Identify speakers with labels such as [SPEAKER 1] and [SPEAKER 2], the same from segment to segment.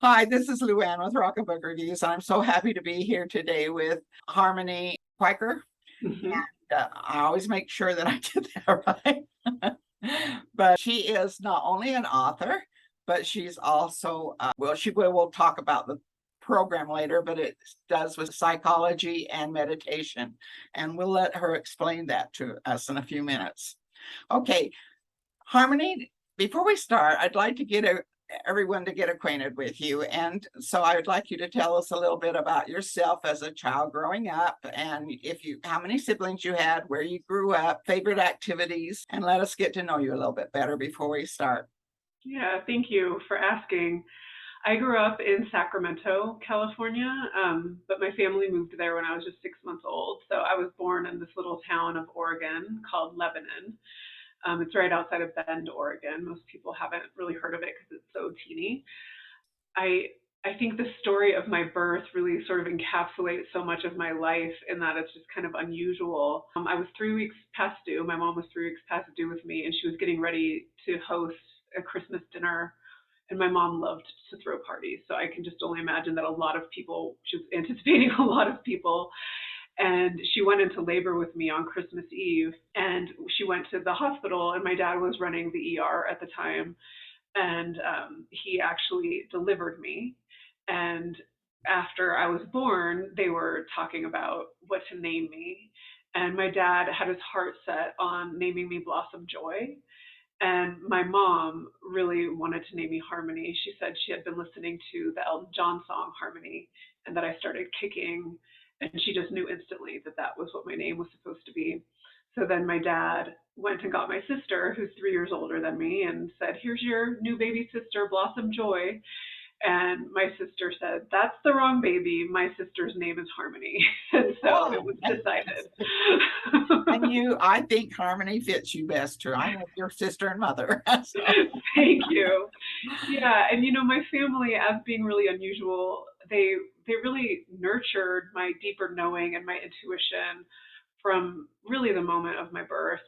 [SPEAKER 1] Hi, this is Luann with Rockin Book Reviews. I'm so happy to be here today with Harmony Kwiker.
[SPEAKER 2] Mhm.
[SPEAKER 1] I always make sure that I get that right. But she is not only an author, but she's also, we'll talk about the program later, but it does with psychology and meditation. And we'll let her explain that to us in a few minutes. Okay, Harmony, before we start, I'd like to get everyone to get acquainted with you. And so I would like you to tell us a little bit about yourself as a child growing up, and how many siblings you had, where you grew up, favorite activities, and let us get to know you a little bit better before we start.
[SPEAKER 2] Yeah, thank you for asking. I grew up in Sacramento, California, but my family moved there when I was just 6 months old. So I was born in this little town of Oregon called Lebanon. It's right outside of Bend, Oregon. Most people haven't really heard of it because it's so teeny. I I think the story of my birth really sort of encapsulates so much of my life in that it's just kind of unusual. I was 3 weeks past due. My mom was 3 weeks past due with me, and she was getting ready to host a Christmas dinner. And my mom loved to throw parties. So I can just only imagine that a lot of people, she was anticipating a lot of people. And she went into labor with me on Christmas Eve. And she went to the hospital, and my dad was running the ER at the time. And he actually delivered me. And after I was born, they were talking about what to name me. And my dad had his heart set on naming me Blossom Joy. And my mom really wanted to name me Harmony. She said she had been listening to the Elton John song Harmony, and that I started kicking. And she just knew instantly that that was what my name was supposed to be. So then my dad went and got my sister, who's 3 years older than me, and said, "Here's your new baby sister, Blossom Joy." And my sister said, "That's the wrong baby. My sister's name is Harmony." And so it
[SPEAKER 1] Oh,
[SPEAKER 2] was decided.
[SPEAKER 1] and I think Harmony fits you best too. I'm with your sister and mother. So.
[SPEAKER 2] Thank you. Yeah, and my family, as being really unusual, they really nurtured my deeper knowing and my intuition from really the moment of my birth.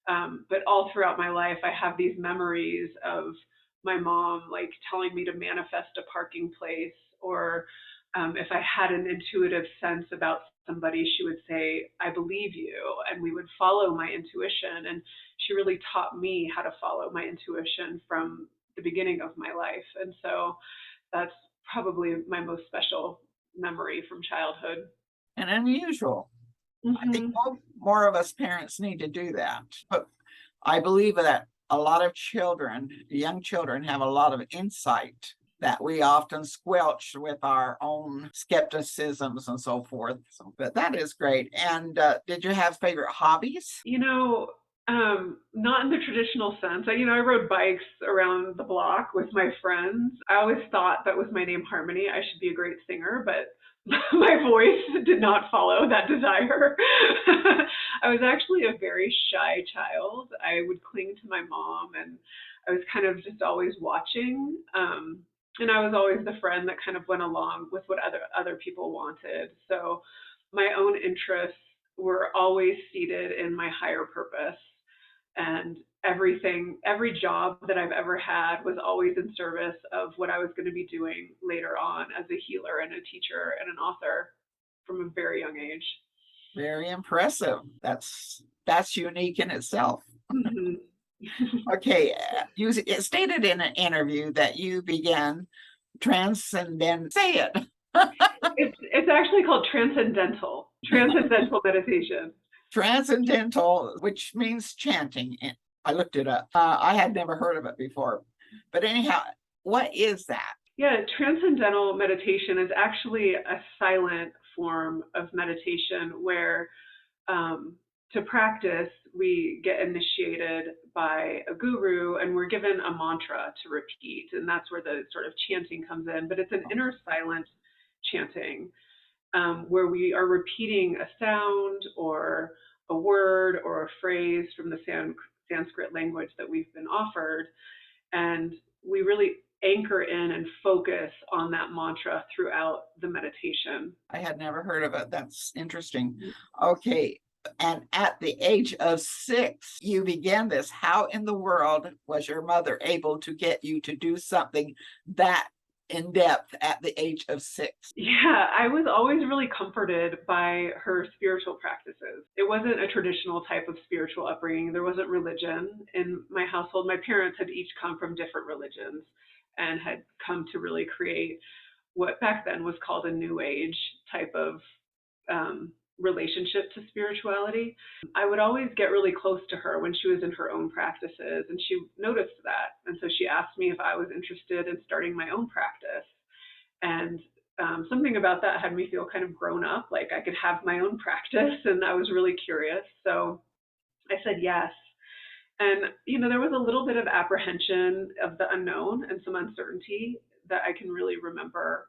[SPEAKER 2] But all throughout my life, I have these memories of my mom like telling me to manifest a parking place, or if I had an intuitive sense about somebody, she would say, "I believe you," and we would follow my intuition. And she really taught me how to follow my intuition from the beginning of my life. And so that's probably my most special memory from childhood.
[SPEAKER 1] And unusual. I think
[SPEAKER 2] Hmm.
[SPEAKER 1] more of us parents need to do that. But I believe that a lot of children, young children, have a lot of insight that we often squelch with our own skepticisms and so forth. So, but that is great. And did you have favorite hobbies?
[SPEAKER 2] Not in the traditional sense. I rode bikes around the block with my friends. I always thought that with my name Harmony, I should be a great singer, but my voice did not follow that desire. I was actually a very shy child. I would cling to my mom, and I was kind of just always watching. And I was always the friend that kind of went along with what other people wanted. So my own interests were always seated in my higher purpose, and every job that I've ever had was always in service of what I was going to be doing later on as a healer and a teacher and an author from a very young age.
[SPEAKER 1] Very impressive. That's unique in itself.
[SPEAKER 2] Hmm.
[SPEAKER 1] Okay, it stated in an interview that you began transcendent. Say it.
[SPEAKER 2] It's actually called transcendental meditation.
[SPEAKER 1] Transcendental, which means chanting. And I looked it up. I had never heard of it before. But anyhow, what is that?
[SPEAKER 2] Yeah, transcendental meditation is actually a silent form of meditation where to practice, we get initiated by a guru, and we're given a mantra to repeat. And that's where the sort of chanting comes in. But it's an inner silent chanting, where we are repeating a sound or a word or a phrase from the Sanskrit language that we've been offered. And we really anchor in and focus on that mantra throughout the meditation.
[SPEAKER 1] I had never heard of it. That's interesting. Okay. And at the age of 6, you began this. How in the world was your mother able to get you to do something that in depth at the age of 6.
[SPEAKER 2] Yeah, I was always really comforted by her spiritual practices. It wasn't a traditional type of spiritual upbringing. There wasn't religion in my household. My parents had each come from different religions and had come to really create what back then was called a new age type of relationship to spirituality. I would always get really close to her when she was in her own practices, and she noticed that. And so she asked me if I was interested in starting my own practice. And something about that had me feel kind of grown up, like I could have my own practice, and I was really curious. So I said yes. And, there was a little bit of apprehension of the unknown and some uncertainty that I can really remember,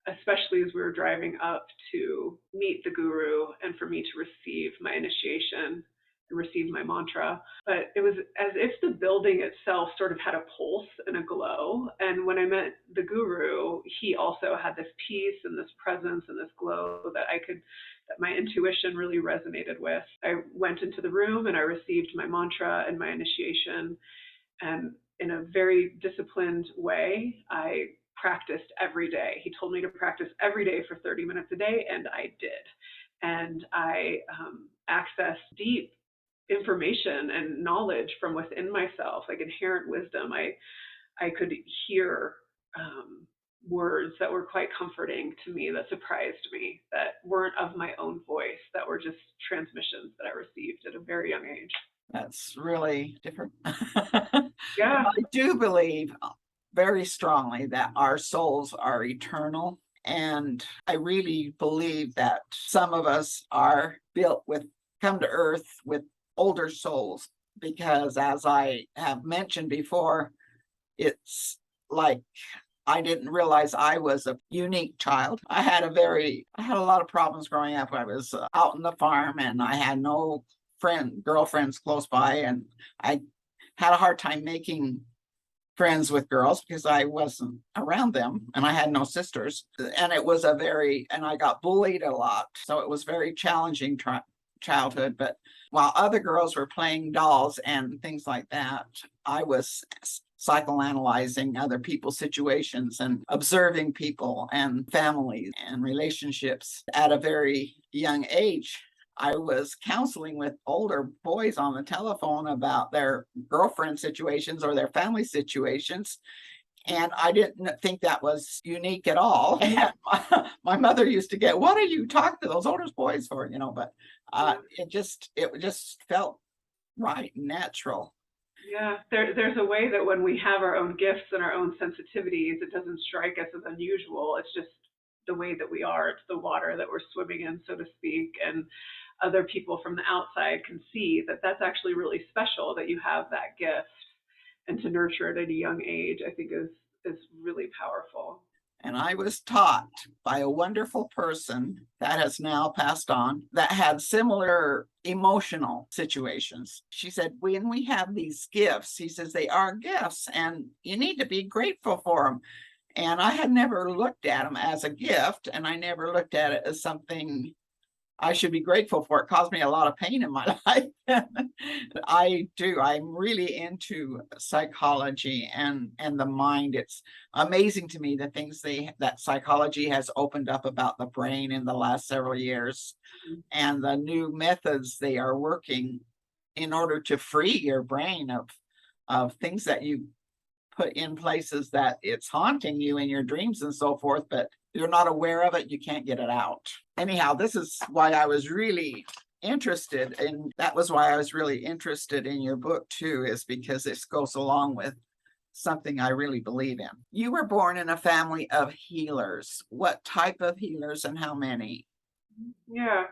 [SPEAKER 2] especially as we were driving up to meet the guru and for me to receive my initiation and receive my mantra. But it was as if the building itself sort of had a pulse and a glow. And when I met the guru, he also had this peace and this presence and this glow that my intuition really resonated with. I went into the room and I received my mantra and my initiation. And in a very disciplined way, I practiced every day. He told me to practice every day for 30 minutes a day, and I did. And I accessed deep information and knowledge from within myself, like inherent wisdom. I could hear words that were quite comforting to me, that surprised me, that weren't of my own voice, that were just transmissions that I received at a very young age.
[SPEAKER 1] That's really different.
[SPEAKER 2] Yeah.
[SPEAKER 1] I do believe very strongly that our souls are eternal. And I really believe that some of us are come to earth with older souls, because as I have mentioned before, it's like I didn't realize I was a unique child. I had a lot of problems growing up. I was out on the farm and I had no girlfriends close by, and I had a hard time making friends with girls because I wasn't around them and I had no sisters. And I got bullied a lot. So it was very challenging childhood. But while other girls were playing dolls and things like that, I was psychoanalyzing other people's situations and observing people and families and relationships at a very young age. I was counseling with older boys on the telephone about their girlfriend situations or their family situations. And I didn't think that was unique at all. My mother used to get, "What are you talking to those older boys for?" But it just felt right, natural.
[SPEAKER 2] Yeah, there's a way that when we have our own gifts and our own sensitivities, it doesn't strike us as unusual. It's just the way that we are. It's the water that we're swimming in, so to speak. And other people from the outside can see that that's actually really special that you have that gift. And to nurture it at a young age, I think is really powerful.
[SPEAKER 1] And I was taught by a wonderful person that has now passed on that had similar emotional situations. She said, when we have these gifts, he says, they are gifts and you need to be grateful for them. And I had never looked at them as a gift, and I never looked at it as something I should be grateful for. It caused me a lot of pain in my life. I'm really into psychology and the mind. It's amazing to me the things that psychology has opened up about the brain in the last several years, and the new methods they are working in order to free your brain of things that you put in places that it's haunting you in your dreams and so forth, but you're not aware of it, you can't get it out. Anyhow, this is why I was really interested, and that was why I was really interested in your book too, is because this goes along with something I really believe in. You were born in a family of healers. What type of healers and how many?
[SPEAKER 2] Yeah.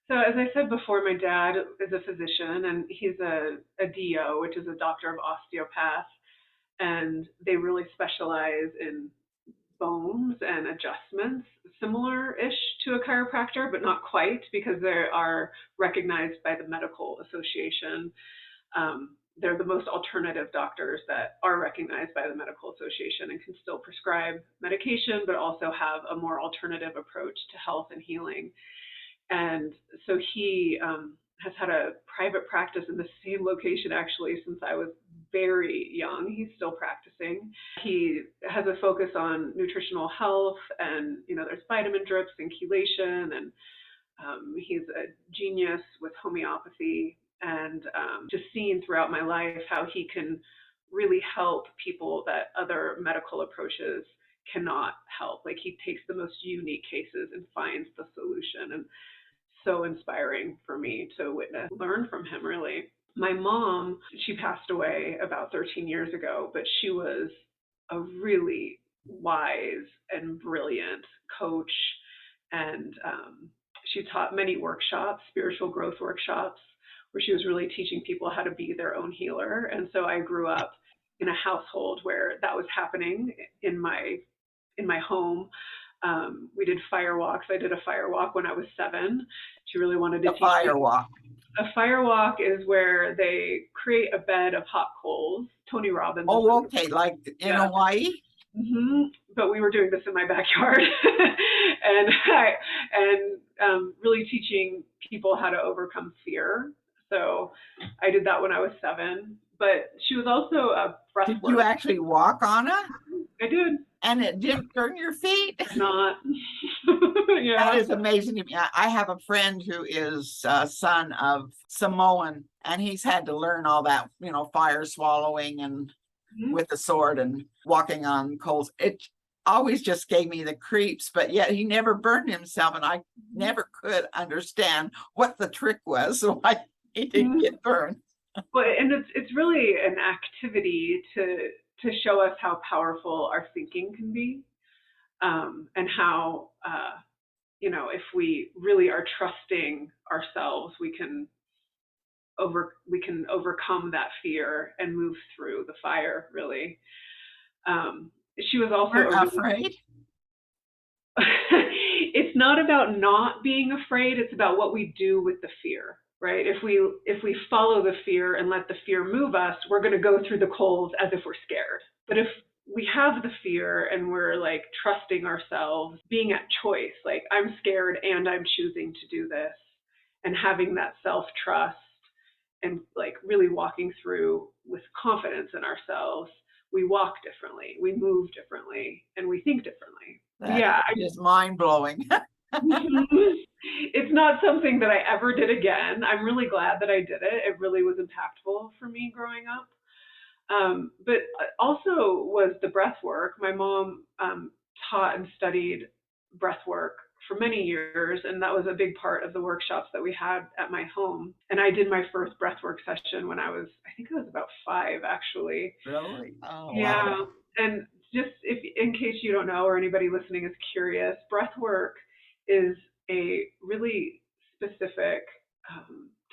[SPEAKER 2] So as I said before, my dad is a physician and he's a DO, which is a doctor of osteopath. And they really specialize in bones and adjustments, similar-ish to a chiropractor, but not quite, because they are recognized by the medical association. They're the most alternative doctors that are recognized by the medical association and can still prescribe medication, but also have a more alternative approach to health and healing. And so he has had a private practice in the same location actually since I was very young. He's still practicing. He has a focus on nutritional health, and there's vitamin drips and chelation, and he's a genius with homeopathy, and just seeing throughout my life how he can really help people that other medical approaches cannot help. Like, he takes the most unique cases and finds the solution, and so inspiring for me to witness, learn from him, really. My mom, she passed away about 13 years ago, but she was a really wise and brilliant coach, and she taught many workshops, spiritual growth workshops, where she was really teaching people how to be their own healer. And so I grew up in a household where that was happening in my home. We did fire walks. I did a fire walk when I was 7. She really wanted to teach me.
[SPEAKER 1] Fire walk.
[SPEAKER 2] A fire walk is where they create a bed of hot coals. Tony Robbins.
[SPEAKER 1] Oh, okay, like in Hawaii?
[SPEAKER 2] Mm-hmm. But we were doing this in my backyard, and really teaching people how to overcome fear. So I did that when I was 7. But she was also a breath
[SPEAKER 1] Did
[SPEAKER 2] work.
[SPEAKER 1] you actually walk on it?
[SPEAKER 2] I did.
[SPEAKER 1] And it didn't burn your feet?
[SPEAKER 2] Not. Yeah.
[SPEAKER 1] That is amazing to me. I have a friend who is son of Samoan, and he's had to learn all that, fire swallowing and with a sword and walking on coals. It always just gave me the creeps, but yet he never burned himself, and I never could understand what the trick was, so why he didn't get burned.
[SPEAKER 2] Well, and it's really an activity to show us how powerful our thinking can be, and how if we really are trusting ourselves, we can overcome that fear and move through the fire. Really, she was also
[SPEAKER 1] afraid.
[SPEAKER 2] It's not about not being afraid. It's about what we do with the fear. Right? If we follow the fear and let the fear move us, we're going to go through the coals as if we're scared. But if we have the fear and we're like trusting ourselves, being at choice, like, I'm scared and I'm choosing to do this, and having that self-trust and like really walking through with confidence in ourselves, we walk differently, we move differently, and we think differently.
[SPEAKER 1] That is mind-blowing.
[SPEAKER 2] It's not something that I ever did again. I'm really glad that I did it. It really was impactful for me growing up. But also was the breath work. My mom taught and studied breath work for many years, and that was a big part of the workshops that we had at my home. And I did my first breathwork session when I think I was about 5, actually.
[SPEAKER 1] Really? Oh,
[SPEAKER 2] yeah.
[SPEAKER 1] Wow.
[SPEAKER 2] And just in case you don't know, or anybody listening is curious, breathwork is a really specific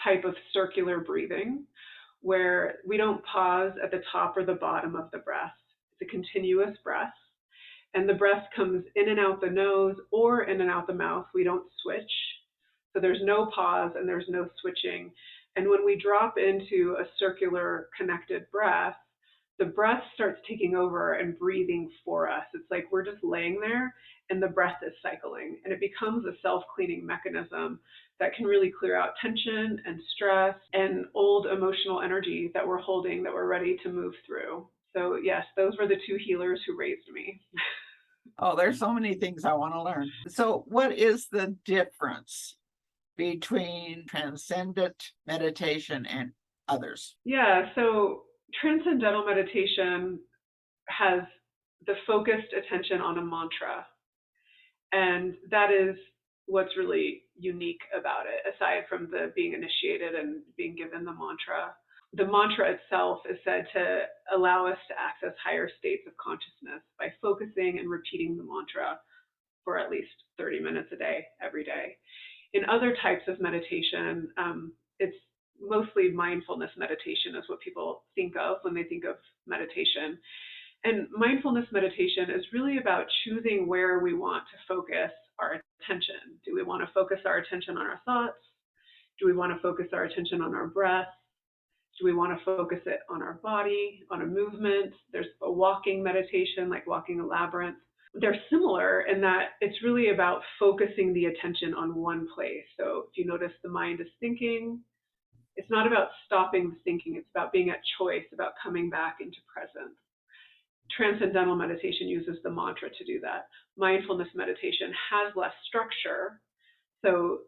[SPEAKER 2] type of circular breathing where we don't pause at the top or the bottom of the breath. It's a continuous breath. And the breath comes in and out the nose or in and out the mouth. We don't switch. So there's no pause and there's no switching. And when we drop into a circular connected breath, the breath starts taking over and breathing for us. It's like we're just laying there and the breath is cycling, and it becomes a self-cleaning mechanism that can really clear out tension and stress and old emotional energy that we're holding, that we're ready to move through. So yes, those were the 2 healers who raised me.
[SPEAKER 1] Oh, there's so many things I want to learn. So what is the difference between transcendent meditation and others?
[SPEAKER 2] Yeah, so transcendental meditation has the focused attention on a mantra. And that is what's really unique about it, aside from the being initiated and being given the mantra. The mantra itself is said to allow us to access higher states of consciousness by focusing and repeating the mantra for at least 30 minutes a day, every day. In other types of meditation, it's mostly mindfulness meditation is what people think of when they think of meditation. And mindfulness meditation is really about choosing where we want to focus our attention. Do we want to focus our attention on our thoughts? Do we want to focus our attention on our breath? Do we want to focus it on our body, on a movement? There's a walking meditation, like walking a labyrinth. They're similar in that it's really about focusing the attention on one place. So if you notice the mind is thinking, It's not about stopping the thinking. It's about being at choice, about coming back into presence. Transcendental meditation uses the mantra to do that. Mindfulness meditation has less structure. So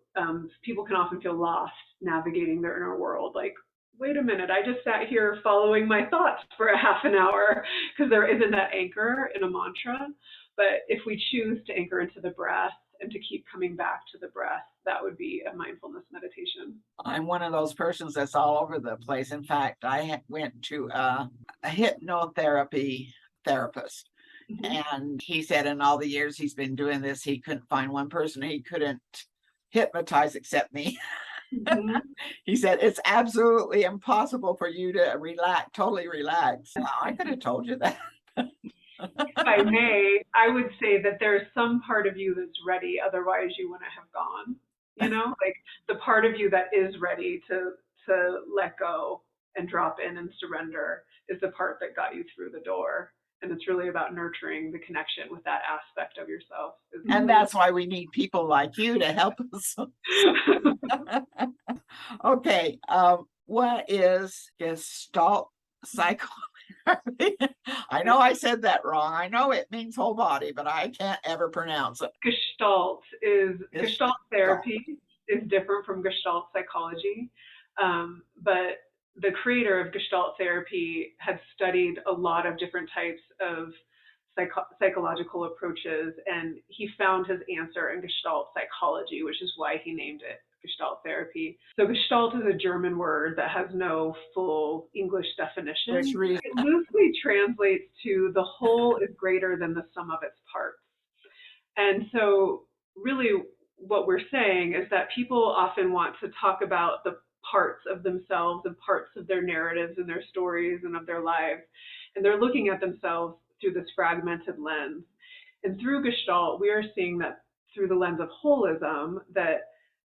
[SPEAKER 2] people can often feel lost navigating their inner world. Like, wait a minute, I just sat here following my thoughts for a half an hour, because there isn't that anchor in a mantra. But if we choose to anchor into the breath and to keep coming back to the breath, that would be a mindfulness meditation.
[SPEAKER 1] I'm one of those persons that's all over the place. In fact, I went to a hypnotherapy therapist, and he said in all the years he's been doing this, he couldn't find one person he couldn't hypnotize except me. He said it's absolutely impossible for you to relax, totally relax. Well, I could have told you that.
[SPEAKER 2] If I may, I would say that there's some part of you that's ready, otherwise you wouldn't have gone. Like the part of you that is ready to let go and drop in and surrender is the part that got you through the door. And it's really about nurturing the connection with that aspect of yourself.
[SPEAKER 1] And that's why we need people like you to help us. Okay, what is Gestalt psychotherapy? I know I said that wrong. I know it means whole body, but I can't ever pronounce it.
[SPEAKER 2] Gestalt therapy is different from Gestalt psychology, but the creator of Gestalt therapy had studied a lot of different types of psychological approaches, and he found his answer in Gestalt psychology, which is why he named it Gestalt therapy. So Gestalt is a German word that has no full English definition. It loosely translates to the whole is greater than the sum of its parts. And so really what we're saying is that people often want to talk about the parts of themselves and parts of their narratives and their stories and of their lives. And they're looking at themselves through this fragmented lens. And through Gestalt, we are seeing that through the lens of holism, that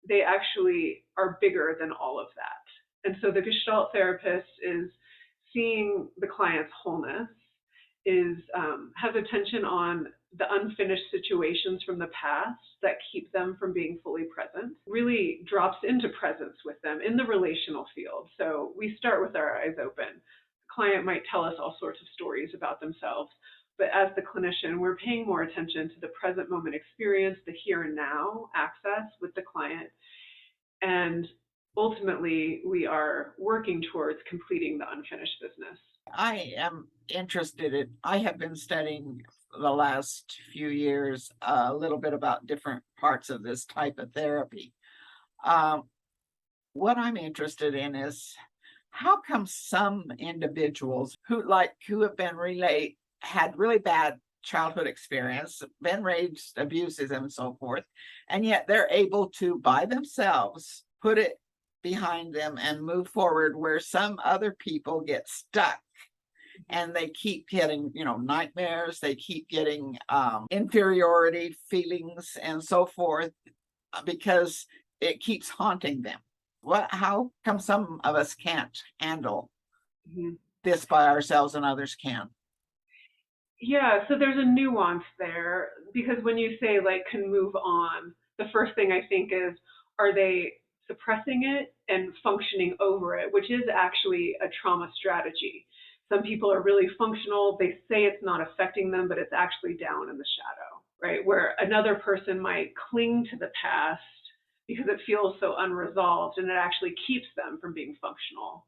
[SPEAKER 2] they actually are bigger than all of that. And so the Gestalt therapist is seeing the client's wholeness, has attention on the unfinished situations from the past that keep them from being fully present, really drops into presence with them in the relational field. So we start with our eyes open. The client might tell us all sorts of stories about themselves, but as the clinician, we're paying more attention to the present moment experience, the here and now access with the client. And ultimately, we are working towards completing the unfinished business.
[SPEAKER 1] I am interested I have been studying the last few years a little bit about different parts of this type of therapy. What I'm interested in is how come some individuals who have been had really bad childhood experience, been raised abuses and so forth, and yet they're able to by themselves put it behind them and move forward, where some other people get stuck and they keep getting nightmares, they keep getting inferiority feelings and so forth, because it keeps haunting them. How come some of us can't handle this by ourselves and others can?
[SPEAKER 2] Yeah, so there's a nuance there, because when you say can move on, the first thing I think is, are they suppressing it and functioning over it, which is actually a trauma strategy. Some people are really functional. They say it's not affecting them, but it's actually down in the shadow, right? Where another person might cling to the past because it feels so unresolved, and it actually keeps them from being functional.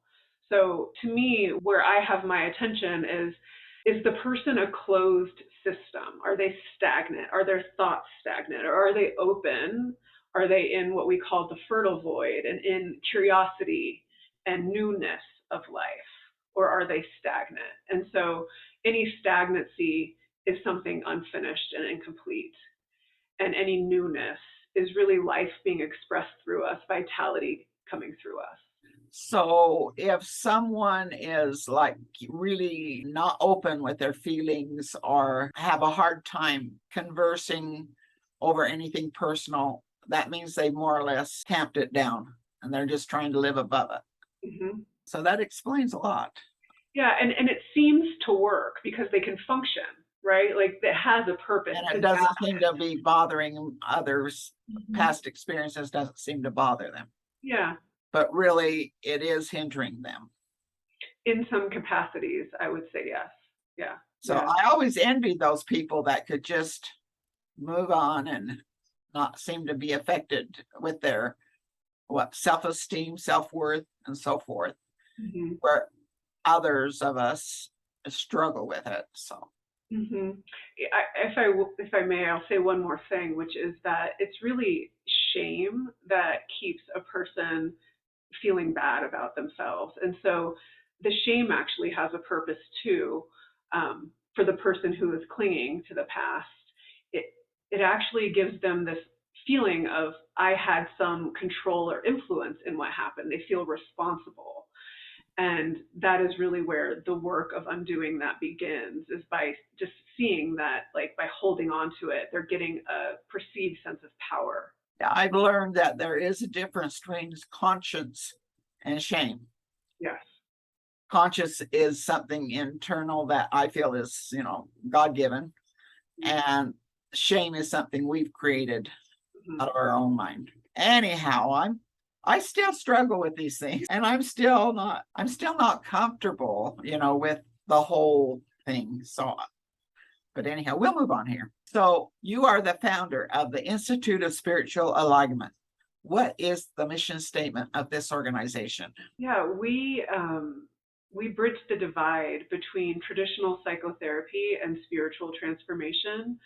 [SPEAKER 2] So to me, where I have my attention is the person a closed system? Are they stagnant? Are their thoughts stagnant? Or are they open? Are they in what we call the fertile void and in curiosity and newness of life? Or are they stagnant? And so any stagnancy is something unfinished and incomplete. And any newness is really life being expressed through us, vitality coming through us.
[SPEAKER 1] So if someone is really not open with their feelings or have a hard time conversing over anything personal, that means they more or less tamped it down and they're just trying to live above it. Mm-hmm. So that explains a lot.
[SPEAKER 2] Yeah, and it seems to work because they can function, right? Like it has a purpose.
[SPEAKER 1] And it doesn't seem to be bothering others. Mm-hmm. Past experiences doesn't seem to bother them.
[SPEAKER 2] Yeah.
[SPEAKER 1] but really it is hindering them.
[SPEAKER 2] In some capacities, I would say yes. Yeah.
[SPEAKER 1] So
[SPEAKER 2] Yeah.
[SPEAKER 1] I always envied those people that could just move on and not seem to be affected with their self-esteem, self-worth, and so forth,
[SPEAKER 2] Mhm.
[SPEAKER 1] where others of us struggle with it. So
[SPEAKER 2] hmm if I may, I'll say one more thing, which is that it's really shame that keeps a person feeling bad about themselves. And so the shame actually has a purpose too. For the person who is clinging to the past, it it actually gives them this feeling of I had some control or influence in what happened. They feel responsible. And that is really where the work of undoing that begins, is by just seeing that, like, by holding on to it, they're getting a perceived sense of power.
[SPEAKER 1] yeah, I've learned that there is a difference between conscience and shame.
[SPEAKER 2] Yes.
[SPEAKER 1] Conscience is something internal that I feel is, God-given, and shame is something we've created
[SPEAKER 2] Mhm.
[SPEAKER 1] out of our own mind. Anyhow, I still struggle with these things, and I'm still not comfortable, with the whole thing. So, but anyhow, we'll move on here. So you are the founder of the Institute of Spiritual Alignment. What is the mission statement of this organization?
[SPEAKER 2] Yeah, we bridge the divide between traditional psychotherapy and spiritual transformation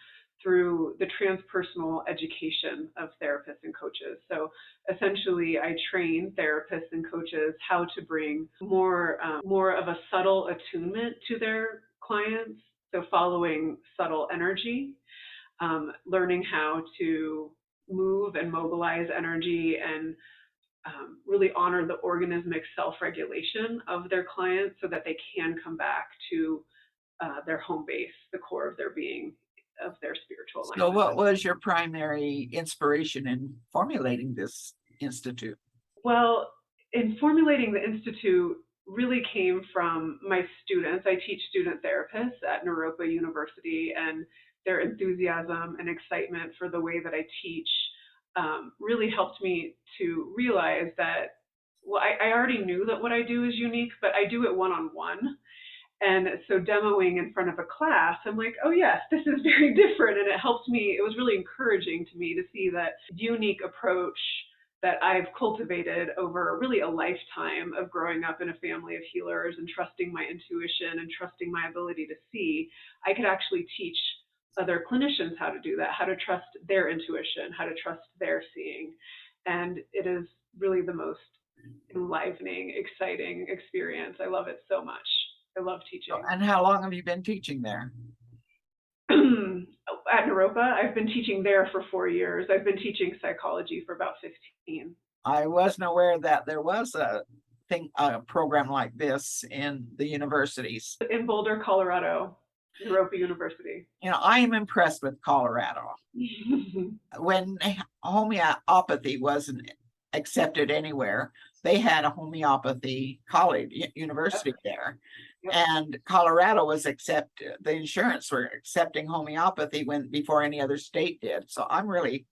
[SPEAKER 2] through the transpersonal education of therapists and coaches. So essentially, I train therapists and coaches how to bring more of a subtle attunement to their clients. So following subtle energy, learning how to move and mobilize energy, and really honor the organismic self-regulation of their clients so that they can come back to their home base, the core of their being, of their spiritual
[SPEAKER 1] So
[SPEAKER 2] alignment.
[SPEAKER 1] what was your primary inspiration in formulating this institute?
[SPEAKER 2] Well, in formulating the institute really came from my students. I teach student therapists at Naropa University, and their enthusiasm and excitement for the way that I teach really helped me to realize that, well, I already knew that what I do is unique, but I do it one-on-one. And so demoing in front of a class, I'm like, oh yes, this is very different. And it helped me, it was really encouraging to me to see that unique approach that I've cultivated over really a lifetime of growing up in a family of healers and trusting my intuition and trusting my ability to see. I could actually teach other clinicians how to do that, how to trust their intuition, how to trust their seeing. And it is really the most enlivening, exciting experience. I love it so much. I love teaching.
[SPEAKER 1] And how long have you been teaching there?
[SPEAKER 2] At Naropa, I've been teaching there for 4 years. I've been teaching psychology for about 15.
[SPEAKER 1] I wasn't aware that there was a program like this in the universities.
[SPEAKER 2] In Boulder, Colorado, Naropa University.
[SPEAKER 1] I am impressed with Colorado. When homeopathy wasn't accepted anywhere, they had a homeopathy college, university there.
[SPEAKER 2] Yep.
[SPEAKER 1] And Colorado was the insurance were accepting homeopathy before any other state did. So I'm really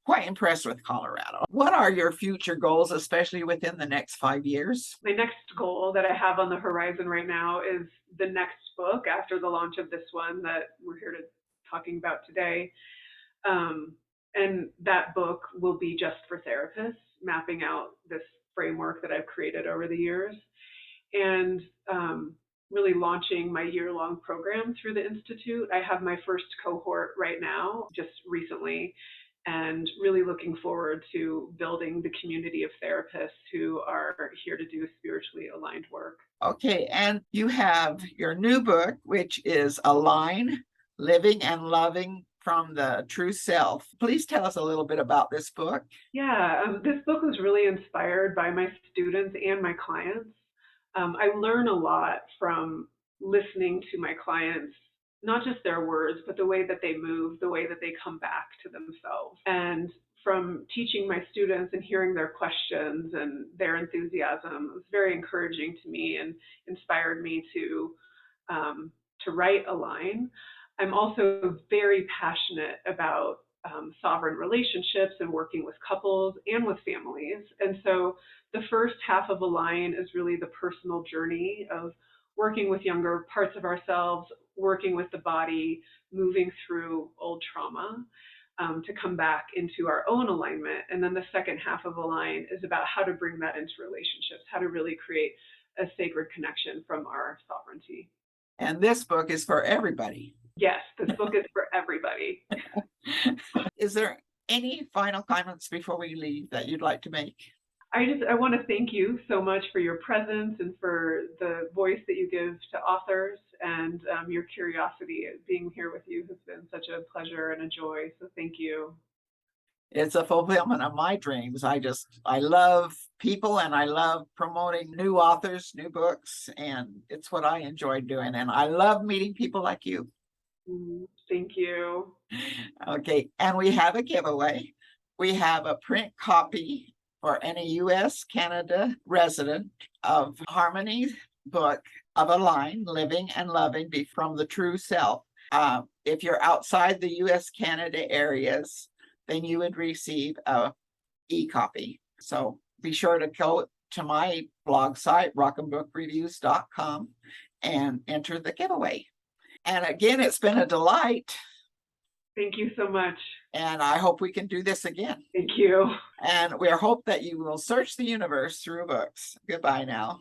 [SPEAKER 1] quite impressed with Colorado. What are your future goals, especially within the next 5 years?
[SPEAKER 2] My next goal that I have on the horizon right now is the next book after the launch of this one that we're here talking about today. And that book will be just for therapists, mapping out this framework that I've created over the years, and really launching my year-long program through the Institute. I have my first cohort right now, just recently, and really looking forward to building the community of therapists who are here to do spiritually aligned work.
[SPEAKER 1] Okay, and you have your new book, which is Align, Living and Loving from the True Self. Please tell us a little bit about this book.
[SPEAKER 2] Yeah, this book was really inspired by my students and my clients. I learn a lot from listening to my clients, not just their words, but the way that they move, the way that they come back to themselves. And from teaching my students and hearing their questions and their enthusiasm, it was very encouraging to me and inspired me to write Align. I'm also very passionate about sovereign relationships and working with couples and with families. And so the first half of Align is really the personal journey of working with younger parts of ourselves, working with the body, moving through old trauma. To come back into our own alignment. And then the second half of Align is about how to bring that into relationships, how to really create a sacred connection from our sovereignty.
[SPEAKER 1] And this book is for everybody.
[SPEAKER 2] Yes, this book is for everybody.
[SPEAKER 1] Is there any final comments before we leave that you'd like to make?
[SPEAKER 2] I want to thank you so much for your presence and for the voice that you give to authors, and your curiosity. Being here with you has been such a pleasure and a joy. So thank you.
[SPEAKER 1] It's a fulfillment of my dreams. I love people and I love promoting new authors, new books, and it's what I enjoy doing. And I love meeting people like you.
[SPEAKER 2] Thank you.
[SPEAKER 1] Okay, and we have a giveaway. We have a print copy for any US, Canada resident of Harmony's book of Align, Living and Loving from the True Self. If you're outside the US, Canada areas, then you would receive a e-copy. So be sure to go to my blog site, rockinbookreviews.com, and enter the giveaway. And again, it's been a delight.
[SPEAKER 2] Thank you so much.
[SPEAKER 1] And I hope we can do this again.
[SPEAKER 2] Thank you.
[SPEAKER 1] And we hope that you will search the universe through books. Goodbye now.